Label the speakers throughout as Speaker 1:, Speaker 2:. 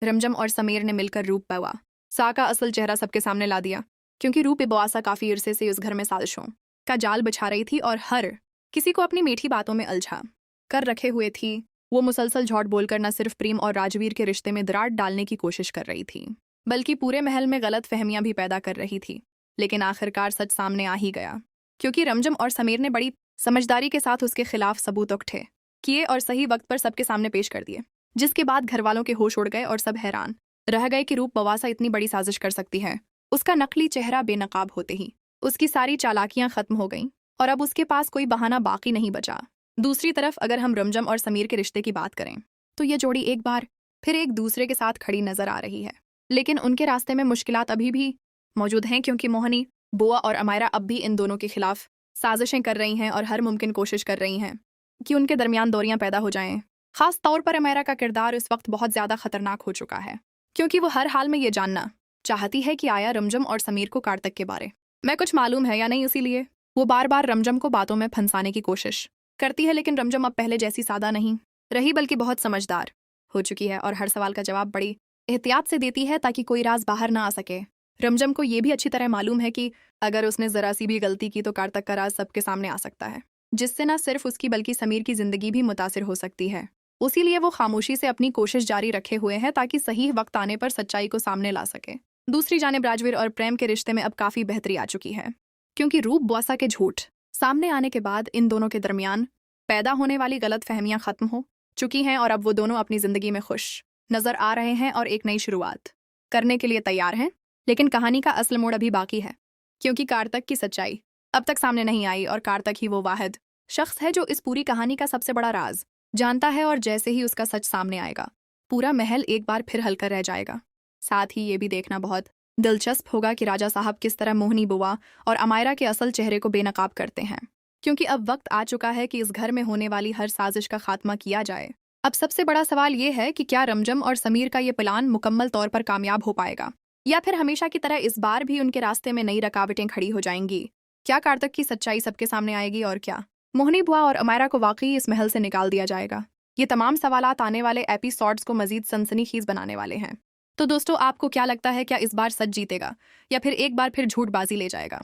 Speaker 1: रमजम और समीर ने मिलकर रूप बुआ सा का असल चेहरा सबके सामने ला दिया, क्योंकि रूप बुआ काफी अरसे से उस घर में साजिशों का जाल बिछा रही थी और हर किसी को अपनी मीठी बातों में उलझा कर रखे हुए थी। वो मुसलसल झूठ बोलकर न सिर्फ प्रेम और राजवीर के रिश्ते में दरार डालने की कोशिश कर रही थी, बल्कि पूरे महल में गलत फहमियां भी पैदा कर रही थी। लेकिन आखिरकार सच सामने आ ही गया, क्योंकि रमजम और समीर ने बड़ी समझदारी के साथ उसके खिलाफ सबूत इकट्ठे किए और सही वक्त पर सबके सामने पेश कर दिए, जिसके बाद घर वालों के होश उड़ गए और सब हैरान रह गए कि रूप बुआ इतनी बड़ी साजिश कर सकती है। उसका नकली चेहरा बेनकाब होते ही उसकी सारी चालाकियां खत्म हो गईं और अब उसके पास कोई बहाना बाकी नहीं बचा। दूसरी तरफ अगर हम रमजम और समीर के रिश्ते की बात करें तो ये जोड़ी एक बार फिर एक दूसरे के साथ खड़ी नजर आ रही है, लेकिन उनके रास्ते में मुश्किलात अभी भी मौजूद हैं, क्योंकि मोहनी बुआ और अमायरा अब भी इन दोनों के खिलाफ साजिशें कर रही हैं और हर मुमकिन कोशिश कर रही हैं कि उनके दरमियान दूरियां पैदा हो जाएं। खास तौर पर अमायरा का किरदार इस वक्त बहुत ज्यादा खतरनाक हो चुका है, क्योंकि वो हर हाल में ये जानना चाहती है कि आया रमजम और समीर को कार्तिक के बारे में कुछ मालूम है या नहीं। इसीलिए वो बार बार रमजम को बातों में फंसाने की कोशिश करती है, लेकिन रमजम अब पहले जैसी सादा नहीं रही, बल्कि बहुत समझदार हो चुकी है और हर सवाल का जवाब बड़ी एहतियात से देती है ताकि कोई राज बाहर ना आ सके। रमजम को ये भी अच्छी तरह मालूम है कि अगर उसने जरा सी भी गलती की तो कार्तिक का राज सबके सामने आ सकता है, जिससे न सिर्फ उसकी बल्कि समीर की जिंदगी भी मुतासिर हो सकती है। उसीलिए वो खामोशी से अपनी कोशिश जारी रखे हुए हैं ताकि सही वक्त आने पर सच्चाई को सामने ला सके। दूसरी जानिब राजवीर और प्रेम के रिश्ते में अब काफी बेहतरी आ चुकी है, क्योंकि रूप बुआ के झूठ सामने आने के बाद इन दोनों के दरमियान पैदा होने वाली गलत फहमियां खत्म हो चुकी हैं और अब वो दोनों अपनी जिंदगी में खुश नजर आ रहे हैं और एक नई शुरुआत करने के लिए तैयार हैं। लेकिन कहानी का असल मोड़ अभी बाकी है, क्योंकि कार्तिक की सच्चाई अब तक सामने नहीं आई और कार्तिक ही वो वाहिद शख्स है जो इस पूरी कहानी का सबसे बड़ा राज जानता है। और जैसे ही उसका सच सामने आएगा, पूरा महल एक बार फिर हल्का रह जाएगा। साथ ही ये भी देखना बहुत दिलचस्प होगा कि राजा साहब किस तरह मोहनी बुआ और अमायरा के असल चेहरे को बेनकाब करते हैं, क्योंकि अब वक्त आ चुका है कि इस घर में होने वाली हर साजिश का खात्मा किया जाए। अब सबसे बड़ा सवाल ये है कि क्या रमजम और समीर का ये प्लान मुकम्मल तौर पर कामयाब हो पाएगा, या फिर हमेशा की तरह इस बार भी उनके रास्ते में नई रुकावटें खड़ी हो जाएंगी। क्या कार्तिक की सच्चाई सबके सामने आएगी और क्या मोहनी बुआ और अमायरा को वाकई इस महल से निकाल दिया जाएगा। ये तमाम सवालात आने वाले एपिसोड्स को मजीद सनसनीखेज बनाने वाले हैं। तो दोस्तों, आपको क्या लगता है, क्या इस बार सच जीतेगा या फिर एक बार फिर झूठबाजी ले जाएगा?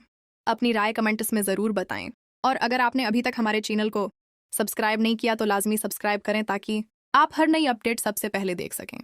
Speaker 1: अपनी राय कमेंट्स में ज़रूर बताएं। और अगर आपने अभी तक हमारे चैनल को सब्सक्राइब नहीं किया तो लाजमी सब्सक्राइब करें, ताकि आप हर नई अपडेट सबसे पहले देख सकें।